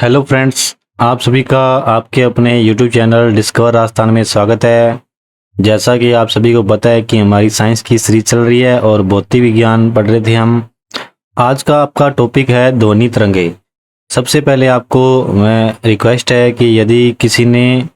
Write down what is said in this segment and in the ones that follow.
Hello friends, आप सभी का आपके अपने यूट्यूब चैनल डिस्कवर आस्थान में स्वागत है। जैसा कि आप सभी को पता है कि हमारी साइंस की सीरीज चल रही है और भौतिक विज्ञान पढ़ रहे थे हम। आज का आपका टॉपिक है ध्वनि तरंगे। सबसे पहले आपको मैं रिक्वेस्ट है कि यदि किसी ने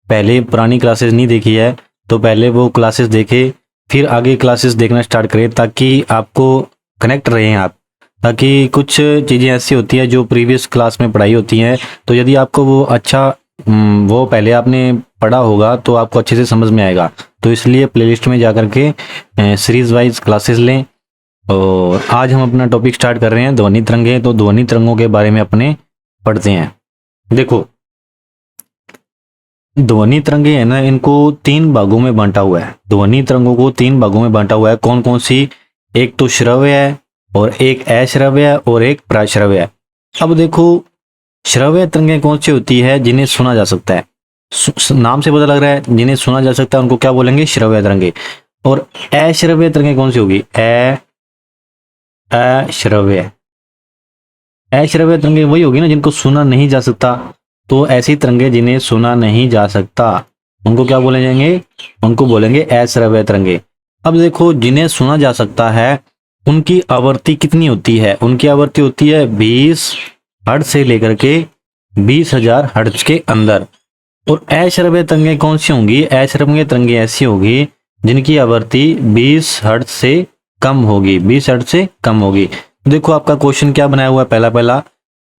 पहले पुरानी क्लासेस नहीं देखी है तो पहले वो क्लासेस देखे, फिर आगे क्लासेस देखना स्टार्ट करें ताकि आपको कनेक्ट रहें आप। ताकि कुछ चीज़ें ऐसी होती है जो प्रीवियस क्लास में पढ़ाई होती हैं, तो यदि आपको वो अच्छा वो पहले आपने पढ़ा होगा तो आपको अच्छे से समझ में आएगा। तो इसलिए प्लेलिस्ट में जा कर के सीरीज वाइज क्लासेस लें। और आज हम अपना टॉपिक स्टार्ट कर रहे हैं ध्वनि तरंगे। तो ध्वनि तरंगों के बारे में अपने पढ़ते हैं। देखो, ध्वनि तरंगे है ना, इनको 3 भागों में बांटा हुआ है। ध्वनि तरंगों को 3 भागों में बांटा हुआ है। कौन कौन सी? एक तो श्रव्य है, और एक अश्रव्य है, और एक प्राश्रव्य है। अब देखो, श्रव्य तरंगें कौन सी होती है? जिन्हें सुना जा सकता है। नाम से पता लग रहा है जिन्हें सुना जा सकता है उनको क्या बोलेंगे? श्रव्य तरंगे। और अश्रव्य तरंगें कौन सी होगी? अश्रव्य। अश्रव्य तरंगें वही होगी ना जिनको सुना नहीं जा सकता। तो ऐसी तरंगे जिन्हें सुना नहीं जा सकता उनको क्या बोले जाएंगे? उनको बोलेंगे अश्रव्य तरंगे। अब देखो, जिन्हें सुना जा सकता है उनकी आवृत्ति कितनी होती है? उनकी आवृत्ति होती है 20 हर्ट्ज से लेकर के 20,000 हर्ट्ज के अंदर। और अश्रव्य तरंगें कौन सी होंगी? अश्रव्य तरंगें ऐसी होगी जिनकी आवृत्ति 20 हर्ट्ज से कम होगी। 20 हर्ट्ज से कम होगी। देखो, आपका क्वेश्चन क्या बनाया हुआ है? पहला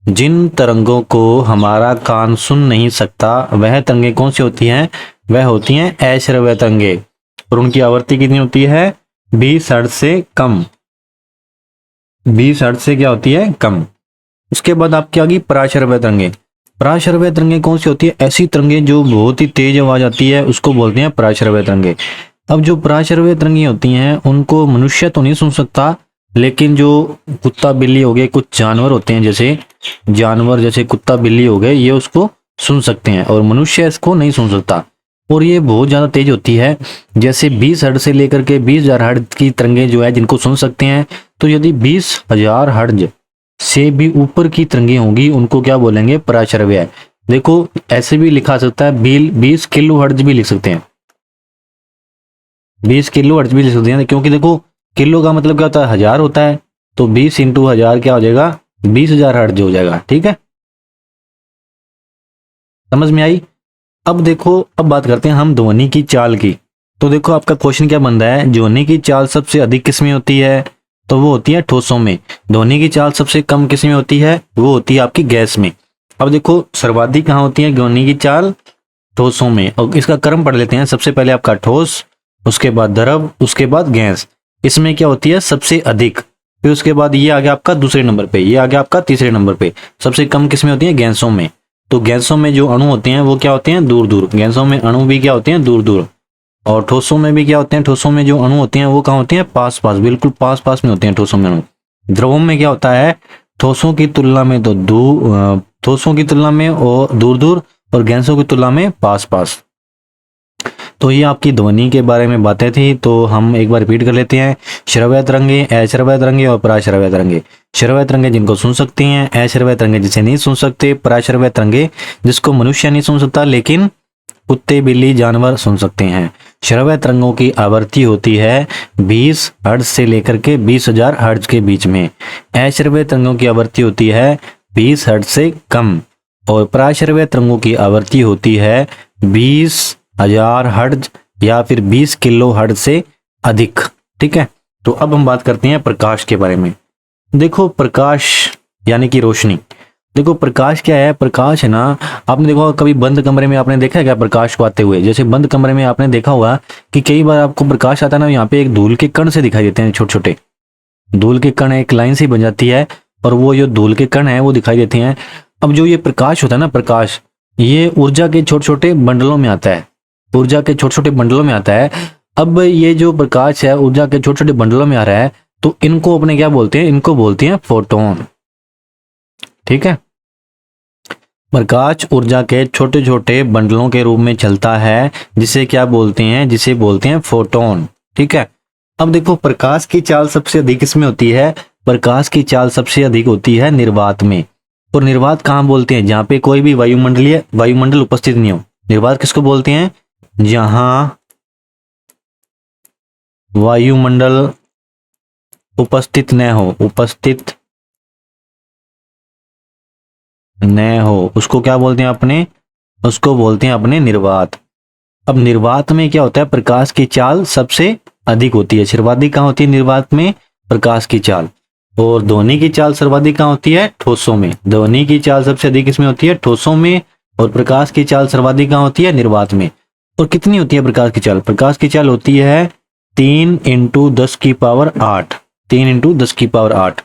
जिन तरंगों को हमारा कान सुन नहीं सकता वह तरंगें कौन सी होती हैं? वह होती हैं अश्रव्य तरंगे। और उनकी आवृत्ति कितनी होती है? 20 हर्ट्ज से कम। 20 हर्ट्ज से क्या होती है? कम। उसके बाद आपकी आ गई पराश्रव्य तरंगे। पराश्रव्य तरंगे कौन सी होती है? ऐसी तरंगे जो बहुत ही तेज आवाज आती है उसको बोलते हैं पराश्रव्य तरंगे। अब जो पराश्रव्य तरंगे होती हैं उनको मनुष्य तो नहीं सुन सकता, लेकिन जो कुत्ता बिल्ली हो गए, कुछ जानवर होते हैं जैसे कुत्ता बिल्ली हो गए, ये उसको सुन सकते हैं और मनुष्य इसको नहीं सुन सकता। और ये बहुत ज़्यादा तेज होती है। जैसे 20 हर्ट्ज से लेकर के 20,000 हर्ट्ज की तरंगे जो है जिनको सुन सकते हैं, तो यदि 20,000 हर्ट्ज से भी ऊपर की तरंगे होंगी उनको क्या बोलेंगे? पराश्रव्य। देखो, ऐसे भी लिखा सकता है 20 किलो हर्ट्ज भी लिख सकते हैं। 20 किलो हर्ट्ज भी लिख सकते हैं, क्योंकि देखो किलो का मतलब क्या होता है? 1000 होता है। तो 20 इंटू 1000 क्या हो जाएगा? 20,000 हर्ट्ज हो जाएगा। ठीक है, समझ में आई? अब देखो, अब बात करते हैं हम ध्वनि की चाल की। तो देखो, आपका क्वेश्चन क्या बन रहा है? ध्वनि की चाल सबसे अधिक किस में होती है? तो वो होती है ठोसों में। ध्वनि की चाल सबसे कम किस में होती है? वो होती है आपकी गैस में। अब देखो, सर्वाधिक कहाँ होती है ध्वनि की चाल? ठोसों में। और इसका क्रम पढ़ लेते हैं। सबसे पहले आपका ठोस, उसके बाद द्रव, उसके बाद गैस। इसमें क्या होती है? सबसे अधिक। फिर उसके बाद ये आ गया आपका दूसरे नंबर पे, ये आ गया आपका तीसरे नंबर पे। सबसे कम किस में होती है? गैसों में। तो गैसों में जो अणु होते हैं वो क्या होते हैं? दूर दूर। गैसों में अणु भी क्या होते हैं? दूर दूर। और ठोसों में भी क्या होते हैं? ठोसों में जो अणु होते हैं वो कहाँ होते हैं? पास पास, बिल्कुल पास पास में होते हैं ठोसों में अणु। द्रवों में क्या होता है? ठोसों की तुलना में तो ठोसों की तुलना में और दूर दूर, और गैसों की तुलना में पास पास। तो ये आपकी ध्वनि के बारे में बातें थी। तो हम एक बार रिपीट कर लेते हैं। श्रव्य तरंगे, अश्रव्य तरंगे और पराश्रव्य तरंगे। श्रव्य तरंगे जिनको सुन सकते हैं, अश्रव्य तरंगे जिसे नहीं सुन सकते, पराश्रव्य तरंगे जिसको मनुष्य नहीं सुन सकता लेकिन कुत्ते बिल्ली जानवर सुन सकते हैं। श्रव्य तरंगों की आवृत्ति होती है 20 हर्ट्ज से लेकर के 20,000 हर्ट्ज के बीच में। अश्रव्य तरंगों की आवृत्ति होती है 20 हर्ट्ज से कम। और पराश्रव्य तरंगों की आवृत्ति होती है 20,000 हर्ट्ज या फिर 20 किलो हर्ट्ज से अधिक। ठीक है, तो अब हम बात करते हैं प्रकाश के बारे में। देखो, प्रकाश यानी कि रोशनी। देखो, प्रकाश क्या है? प्रकाश है ना, आपने देखा कभी बंद कमरे में आपने देखा है क्या प्रकाश को आते हुए? जैसे बंद कमरे में आपने देखा होगा कि कई बार आपको प्रकाश आता है ना, यहाँ पे एक धूल के कण से दिखाई देते हैं, छोटे छोटे धूल के कण एक लाइन से बन जाती है और वो जो धूल के कण है वो दिखाई देते हैं। अब जो ये प्रकाश होता है ना, प्रकाश ये ऊर्जा के छोटे छोटे बंडलों में आता है। ऊर्जा के छोटे छोटे बंडलों में आता है। अब ये जो प्रकाश है ऊर्जा के छोटे छोटे बंडलों में आ रहा है, तो इनको अपने क्या बोलते हैं? इनको बोलते हैं फोटोन। ठीक है, प्रकाश ऊर्जा के छोटे छोटे बंडलों के रूप में चलता है, जिसे क्या बोलते हैं? जिसे बोलते हैं फोटोन। ठीक है, अब देखो, प्रकाश की चाल सबसे अधिक किसमें होती है? प्रकाश की चाल सबसे अधिक होती है निर्वात में। और निर्वात कहाँ बोलते हैं? जहाँ पे कोई भी वायुमंडल उपस्थित नहीं हो। निर्वात किसको बोलते हैं? जहां वायुमंडल उपस्थित न हो, उपस्थित न हो, उसको क्या बोलते हैं अपने? उसको बोलते हैं अपने निर्वात। अब निर्वात में क्या होता है? प्रकाश की चाल सबसे अधिक होती है। सर्वाधिक कहाँ होती है निर्वात में? प्रकाश की चाल। और ध्वनि की चाल सर्वाधिक कहाँ होती है? ठोसों में। ध्वनि की चाल सबसे अधिक किसमें होती है? ठोसों में। और प्रकाश की चाल सर्वाधिक कहाँ होती है? निर्वात में। और कितनी होती है प्रकाश की चाल? प्रकाश की चाल होती है 3 × 10⁸। 3 × 10⁸।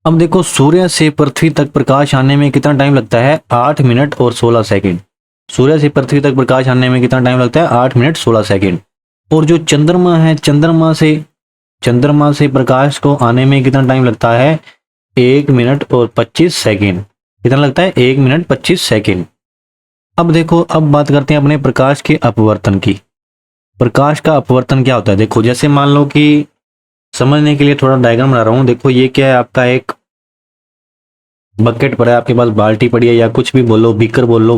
अब देखो सूर्य से पृथ्वी तक प्रकाश आने में कितना टाइम लगता है? 8 मिनट और 16 सेकंड। सूर्य से पृथ्वी तक प्रकाश आने में कितना टाइम लगता है? 8 मिनट 16 सेकंड। और जो चंद्रमा है, चंद्रमा से प्रकाश को आने में कितना टाइम लगता है? 1 मिनट और 25 सेकंड। कितना लगता है? 1 मिनट 25 सेकंड। अब देखो, अब बात करते हैं अपने प्रकाश के अपवर्तन की। प्रकाश का अपवर्तन क्या होता है? देखो, जैसे मान लो कि समझने के लिए थोड़ा डायग्राम बना रहा हूं। देखो, ये क्या है? आपका एक बकेट पड़ा है आपके पास, बाल्टी पड़ी है, या कुछ भी बोलो, बीकर बोल लो,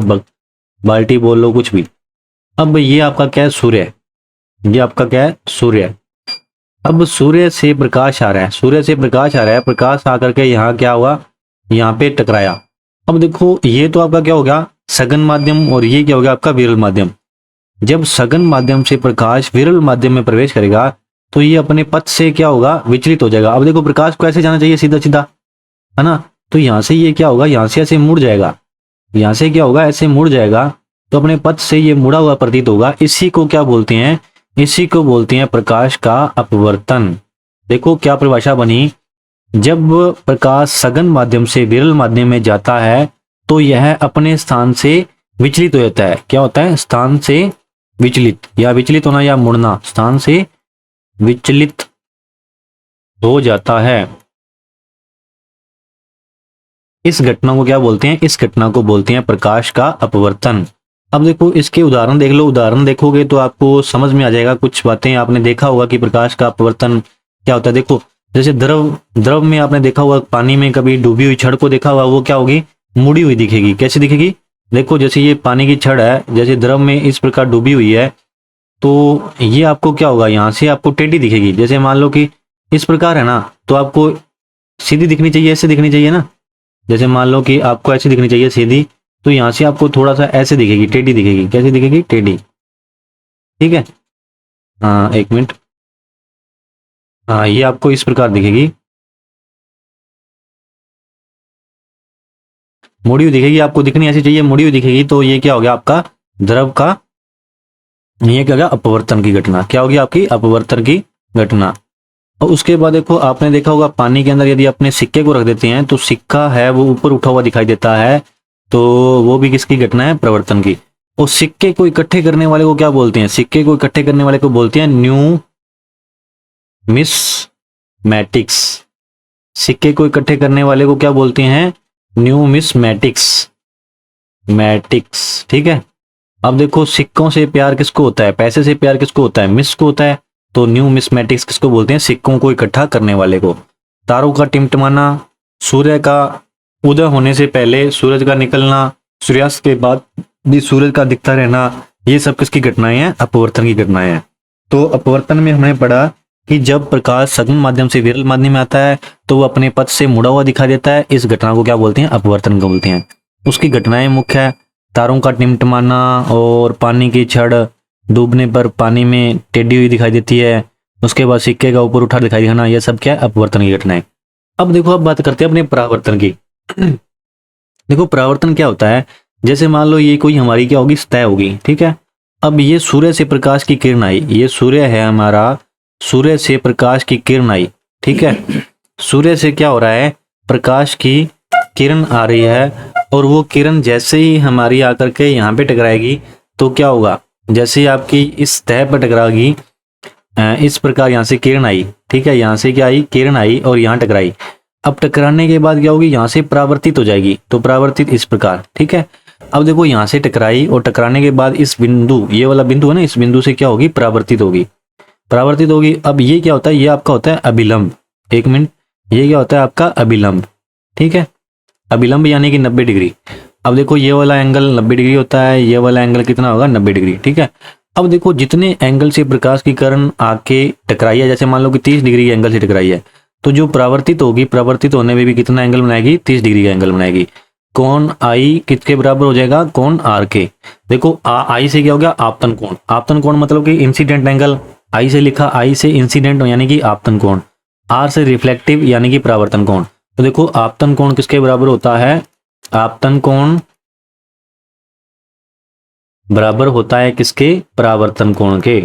बाल्टी बोल लो, कुछ भी। अब ये आपका क्या है? सूर्य है। ये आपका क्या है? सूर्य है। अब सूर्य से प्रकाश आ रहा है, सूर्य से प्रकाश आ रहा है, प्रकाश आकर के यहाँ क्या हुआ? यहाँ पे टकराया। अब देखो, ये तो आपका क्या हो गया? सघन माध्यम। और ये क्या हो गया? आपका विरल माध्यम। जब सघन माध्यम से प्रकाश विरल माध्यम में प्रवेश करेगा तो ये अपने पथ से क्या होगा? विचलित हो जाएगा। अब देखो, प्रकाश को ऐसे जाना चाहिए, सीधा सीधा, है ना? तो यहाँ से ये क्या होगा? यहाँ से ऐसे मुड़ जाएगा। यहाँ से क्या होगा? ऐसे मुड़ जाएगा। तो अपने पथ से ये मुड़ा हुआ प्रतीत होगा। इसी को क्या बोलते हैं? इसी को बोलते हैं प्रकाश का अपवर्तन। देखो क्या परिभाषा बनी। जब प्रकाश सघन माध्यम से विरल माध्यम में जाता है तो यह अपने स्थान से विचलित हो जाता है। क्या होता है? स्थान से विचलित, या विचलित होना या मुड़ना, स्थान से विचलित हो जाता है। इस घटना को क्या बोलते हैं? इस घटना को बोलते हैं प्रकाश का अपवर्तन। अब देखो, इसके उदाहरण देख लो। उदाहरण देखोगे तो आपको समझ में आ जाएगा। कुछ बातें आपने देखा होगा कि प्रकाश का अपवर्तन क्या होता है। देखो, जैसे द्रव में आपने देखा होगा, पानी में कभी डूबी हुई छड़ को देखा होगा, वो क्या होगी? मुड़ी हुई दिखेगी। कैसे दिखेगी? देखो, जैसे ये पानी की छड़ है, जैसे द्रव में इस प्रकार डूबी हुई है, तो ये आपको क्या होगा? यहाँ से आपको टेढ़ी दिखेगी। जैसे मान लो कि इस प्रकार है ना, तो आपको सीधी दिखनी चाहिए, ऐसे दिखनी चाहिए ना। जैसे मान लो कि आपको ऐसी दिखनी चाहिए सीधी, तो यहाँ से आपको थोड़ा सा ऐसे दिखेगी, टेढ़ी दिखेगी। कैसे दिखेगी? टेढ़ी। ठीक है, हाँ, 1 मिनट। हाँ, ये आपको इस प्रकार दिखेगी, मुड़ी हुई दिखेगी। आपको दिखनी ऐसी चाहिए, मुड़ी हुई दिखेगी। तो ये क्या हो गया? आपका द्रव का, ये क्या हो गया? अपवर्तन की घटना। क्या होगी? आपकी अपवर्तन की घटना। और उसके बाद देखो, आपने देखा होगा पानी के अंदर यदि अपने सिक्के को रख देते हैं तो सिक्का है वो ऊपर उठा हुआ दिखाई देता है। तो वो भी किसकी घटना है? प्रवर्तन की। और सिक्के को इकट्ठे करने वाले को क्या बोलते हैं? सिक्के को इकट्ठे करने वाले को बोलते हैं न्यूमिस्मैटिक्स। सिक्के को इकट्ठे करने वाले को क्या बोलते हैं? न्यूमिस्मैटिक्स। मैटिक्स। ठीक है। अब देखो, सिक्कों से प्यार किसको होता है? पैसे से प्यार किसको होता है? मिस को होता है। तो न्यूमिस्मैटिक्स किसको बोलते हैं? सिक्कों को इकट्ठा करने वाले को। तारों का टिमटिमाना, सूर्य का उदय होने से पहले सूरज का निकलना, सूर्यास्त के बाद भी सूरज का दिखता रहना, ये सब किसकी घटनाएं हैं? अपवर्तन की घटनाएं हैं। तो अपवर्तन में हमने पढ़ा कि जब प्रकाश सघन माध्यम से विरल माध्यम में आता है तो वो अपने पथ से मुड़ा हुआ दिखाई देता है। इस घटना को क्या बोलते हैं? अपवर्तन को बोलते हैं। उसकी घटनाएं मुख्य है तारों का टिमटिमाना, और पानी की छड़ डूबने पर पानी में टेढ़ी हुई दिखाई देती है। उसके बाद सिक्के का ऊपर उठा दिखाई देना, यह सब क्या है? अपवर्तन की घटनाएं। अब देखो, अब बात करते हैं अपने परावर्तन की। देखो, परावर्तन क्या होता है? जैसे मान लो ये कोई हमारी क्या होगी? सतह होगी। ठीक है। अब ये सूर्य से प्रकाश की किरण आई, ये सूर्य है हमारा, सूर्य से प्रकाश की किरण आई। ठीक है। सूर्य से क्या हो रहा है? प्रकाश की किरण आ रही है, और वो किरण जैसे ही हमारी आकर के यहाँ पे टकराएगी तो क्या होगा? जैसे ही आपकी इस सतह पर टकराएगी, इस प्रकार यहाँ से किरण आई। ठीक है, यहाँ से क्या आई? किरण आई और यहाँ टकराई। अब टकराने के बाद क्या होगी? यहाँ से परावर्तित हो जाएगी। तो परावर्तित इस प्रकार। ठीक है। अब देखो, यहाँ से टकराई और टकराने के बाद इस बिंदु, ये वाला बिंदु है ना, इस बिंदु से क्या होगी? परावर्तित होगी। परावर्तित होगी। अब ये क्या होता है? ये आपका होता है अभिलंब। 1 मिनट, ये क्या होता है? आपका अभिलंब। ठीक है। अभिलंब यानी कि 90 डिग्री। अब देखो ये वाला एंगल 90 डिग्री होता है, ये वाला एंगल कितना होगा 90 डिग्री, ठीक है। अब देखो जितने एंगल से प्रकाश की किरण आके टकराई है, जैसे मान लो कि 30 डिग्री एंगल से टकराई है, तो जो परावर्तित होगी, परावर्तित होने में भी कितना एंगल बनाएगी, 30 डिग्री का एंगल बनाएगी। कोण आई किसके बराबर हो जाएगा, कोण आर के। देखो आई से क्या हो गया, आपतन कोण। आपतन कोण मतलब कि इंसिडेंट एंगल, आई से लिखा, आई से इंसिडेंट यानी कि आपतन कोण, आर से रिफ्लेक्टिव यानी कि परावर्तन कोण। तो देखो आपतन कोण किसके बराबर होता है, आपतन कोण बराबर होता है किसके, परावर्तन कोण के।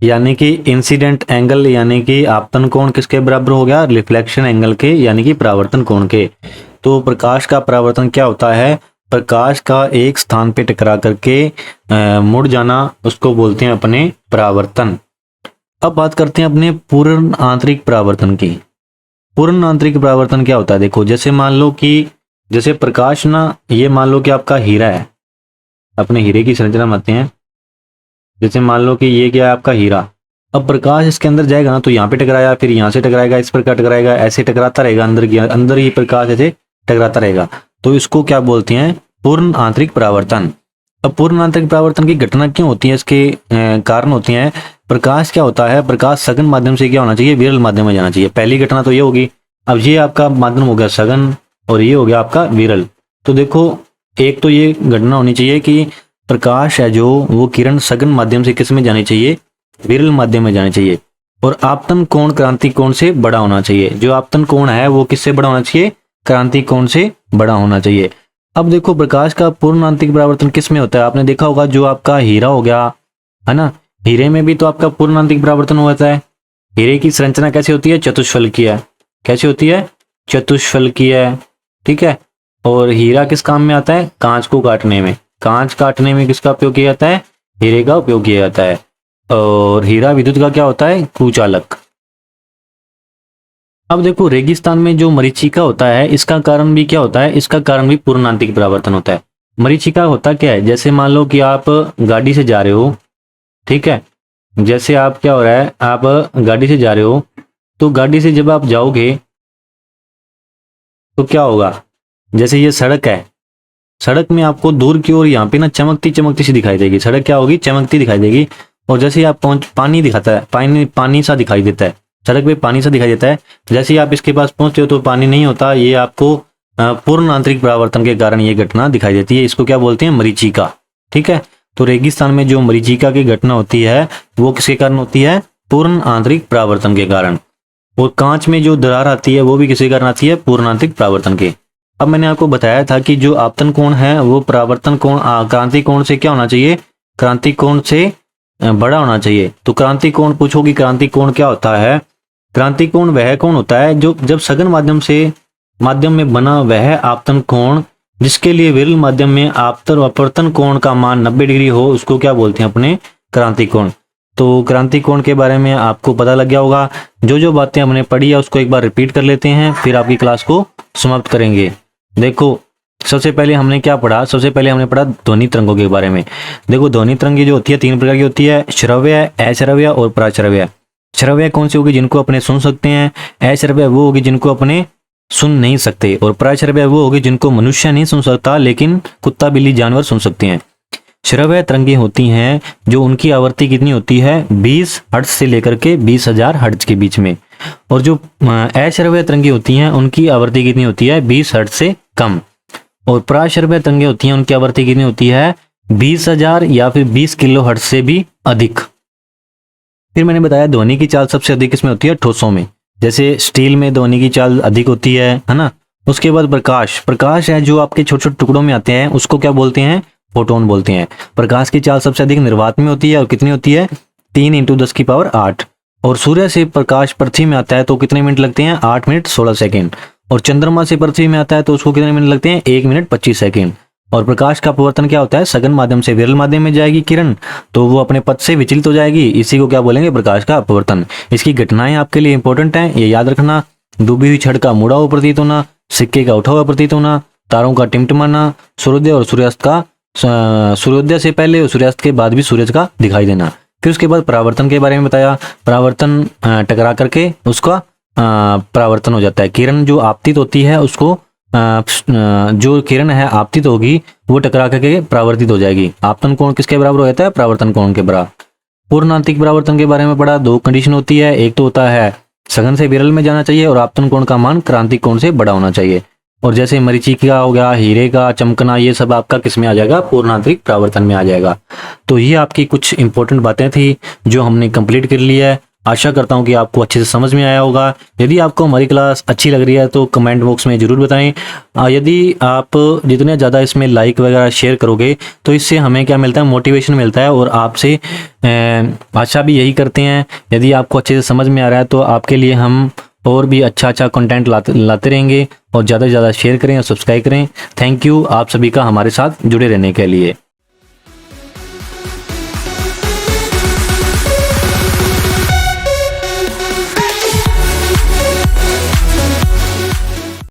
यानी कि इंसिडेंट एंगल यानी कि आपतन कोण किसके बराबर हो गया, रिफ्लेक्शन एंगल के यानी कि परावर्तन कोण के। तो प्रकाश का परावर्तन क्या होता है, प्रकाश का एक स्थान पे टकरा करके मुड़ जाना, उसको बोलते हैं अपने परावर्तन। अब बात करते हैं अपने पूर्ण आंतरिक परावर्तन की। पूर्ण आंतरिक परावर्तन क्या होता है, देखो जैसे मान लो कि जैसे प्रकाश ना, ये मान लो कि आपका हीरा है, अपने हीरे की संरचना बनाते हैं। जैसे मान लो कि ये क्या है आपका हीरा, अब प्रकाश इसके अंदर जाएगा ना, तो यहाँ पे टकराया, फिर यहाँ से टकराएगा, इस प्रकार टकराएगा, ऐसे टकराता रहेगा, अंदर ही प्रकाश ऐसे टकराता रहेगा। तो इसको क्या बोलते हैं, पूर्ण आंतरिक परावर्तन। अब पूर्ण आंतरिक परावर्तन की घटना क्यों होती है, इसके कारण होती हैं। प्रकाश क्या होता है, प्रकाश सघन माध्यम से क्या होना चाहिए, विरल माध्यम में जाना चाहिए। पहली घटना तो ये होगी। अब ये आपका माध्यम हो गया सघन और ये हो गया आपका विरल। तो देखो एक तो ये घटना होनी चाहिए कि प्रकाश है जो वो किरण सघन माध्यम से किस में जानी चाहिए, विरल माध्यम में जानी चाहिए। और आपतन कोण क्रांति कोण से बड़ा होना चाहिए। जो आपतन कोण है वो किससे बड़ा होना चाहिए, क्रांति कोण से बड़ा होना चाहिए। अब देखो प्रकाश का पूर्ण आंतरिक परावर्तन किस में होता है, आपने देखा होगा जो आपका हीरा हो गया है ना, हीरे में भी तो आपका पूर्ण आंतरिक परावर्तन होता है। हीरे की संरचना कैसे होती है, चतुष्फलकीय है। कैसे होती है, चतुष्फलकीय है, ठीक है। और हीरा किस काम में आता है, कांच को काटने में। कांच काटने में किसका उपयोग किया जाता है, हीरे का उपयोग किया जाता है। और हीरा विद्युत का क्या होता है, कुचालक। अब देखो रेगिस्तान में जो मरीचिका होता है, इसका कारण भी क्या होता है, इसका कारण भी पूर्ण आंतरिक परावर्तन होता है। मरीचिका होता क्या है, जैसे मान लो कि आप गाड़ी से जा रहे हो, ठीक है। जैसे आप क्या हो रहा है, आप गाड़ी से जा रहे हो, तो गाड़ी से जब आप जाओगे तो क्या होगा, जैसे ये सड़क है, सड़क में आपको दूर की ओर यहाँ पे ना चमकती चमकती सी दिखाई देगी। सड़क क्या होगी, चमकती दिखाई देगी। और जैसे ही आप पानी दिखाता है, पानी सा दिखाई देता है, सड़क पे पानी सा दिखाई देता है। जैसे ही आप इसके पास पहुंचते हो तो पानी नहीं होता। ये आपको पूर्ण आंतरिक परावर्तन के कारण ये घटना दिखाई देती है। इसको क्या बोलते हैं, मरीचिका, ठीक है। तो रेगिस्तान में जो मरीचिका की घटना होती है वो किसके कारण होती है, पूर्ण आंतरिक परावर्तन के कारण। और कांच में जो दरार आती है वो भी किसके कारण आती है, पूर्ण आंतरिक परावर्तन के। अब मैंने आपको बताया था कि जो आपतन कोण है वो परावर्तन कोण क्रांति कोण से क्या होना चाहिए, क्रांति कोण से बड़ा होना चाहिए। तो क्रांति कोण पूछोगी, क्रांति कोण क्या होता है, क्रांति कोण वह कोण होता है जो जब सघन माध्यम में बना वह आपतन कोण जिसके लिए विरल माध्यम में आपतन व अपवर्तन कोण का मान 90 डिग्री हो, उसको क्या बोलते हैं अपने, क्रांति कोण। तो क्रांति कोण के बारे में आपको पता लग गया होगा। जो बातें हमने पढ़ी है उसको एक बार रिपीट कर लेते हैं, फिर आपकी क्लास को समाप्त करेंगे। देखो सबसे पहले हमने क्या पढ़ा, सबसे पहले हमने पढ़ा ध्वनि तरंगों के बारे में। देखो ध्वनि तरंगी जो होती है 3 प्रकार की होती है, श्रव्य, अश्रव्य और प्राश्रव्य। श्रव्य कौन सी होगी, जिनको अपने सुन सकते हैं। अश्रव्य वो होगी जिनको अपने सुन नहीं सकते। और प्राश्रव्य वो होगी जिनको मनुष्य नहीं सुन सकता लेकिन कुत्ता बिल्ली जानवर सुन सकते हैं। श्रव्य तरंगें होती हैं जो उनकी आवृत्ति कितनी होती है, 20 हर्ट्ज से लेकर के 20,000 हर्ट्ज के बीच में। और जो अश्रव्य तरंगें होती हैं उनकी आवृत्ति कितनी होती है, 20 हर्ट्ज से कम। और प्राश्रव्य तरंगें होती हैं उनकी आवृत्ति कितनी होती है, 20,000 या फिर 20 किलो हर्ट्ज से भी अधिक। फिर मैंने बताया ध्वनि की चाल सबसे अधिक इसमें होती है ठोसों में। जैसे स्टील में ध्वनि की चाल अधिक होती है ना। उसके बाद प्रकाश है जो आपके छोटे छोटे टुकड़ों में आते हैं उसको क्या बोलते हैं, फोटोन बोलते हैं। प्रकाश की चाल सबसे अधिक निर्वात में होती है और कितनी होती है, 3 × 10⁸। और सूर्य से प्रकाश पृथ्वी में आता है तो कितने मिनट लगते हैं, 8 मिनट 16 सेकेंड। और चंद्रमा से पृथ्वी में आता है तो उसको कितने मिनट लगते हैं, 1 मिनट 25 सेकेंड। और प्रकाश का अपवर्तन क्या होता है, सघन माध्यम से विरल माध्यम में जाएगी किरण तो वो अपने पथ से विचलित हो जाएगी। इसी को क्या बोलेंगे, प्रकाश का अपवर्तन। इसकी घटनाएं आपके लिए इंपॉर्टेंट हैं, ये याद रखना। डूबी हुई छड़ का मुड़ा हुआ प्रतीत होना, सिक्के का उठा हुआ प्रतीत होना, तारों का टिमटिमाना, सूर्योदय और सूर्यास्त का, सूर्योदय से पहले और सूर्यास्त के बाद भी सूरज का दिखाई देना। फिर उसके बाद परावर्तन के बारे में बताया। परावर्तन टकरा करके उसका परावर्तन हो जाता है। किरण जो आपतित होती है उसको जो किरण है आपतित होगी वो टकरा करके परावर्तित हो जाएगी। आपतन कोण किसके बराबर हो जाता है? परावर्तन कोण के बराबर। पूर्णांतिक परावर्तन के बारे में पढ़ा। दो कंडीशन होती है, एक तो होता है सघन से विरल में जाना चाहिए और आपतन कोण का मान क्रांतिक कोण से बड़ा होना चाहिए। और जैसे मरीचिका हो गया, हीरे का चमकना, ये सब आपका किस में आ जाएगा? पूर्णांतरिक परावर्तन में आ जाएगा। तो ये आपकी कुछ इंपॉर्टेंट बातें थी जो हमने कंप्लीट कर लिया है। आशा करता हूँ कि आपको अच्छे से समझ में आया होगा। यदि आपको हमारी क्लास अच्छी लग रही है तो कमेंट बॉक्स में ज़रूर बताएं। यदि आप जितने ज़्यादा इसमें लाइक वगैरह शेयर करोगे तो इससे हमें क्या मिलता है? मोटिवेशन मिलता है। और आपसे आशा भी यही करते हैं, यदि आपको अच्छे से समझ में आ रहा है तो आपके लिए हम और भी अच्छा कंटेंट लाते रहेंगे। और ज़्यादा से ज़्यादा शेयर करें और सब्सक्राइब करें। थैंक यू आप सभी का हमारे साथ जुड़े रहने के लिए।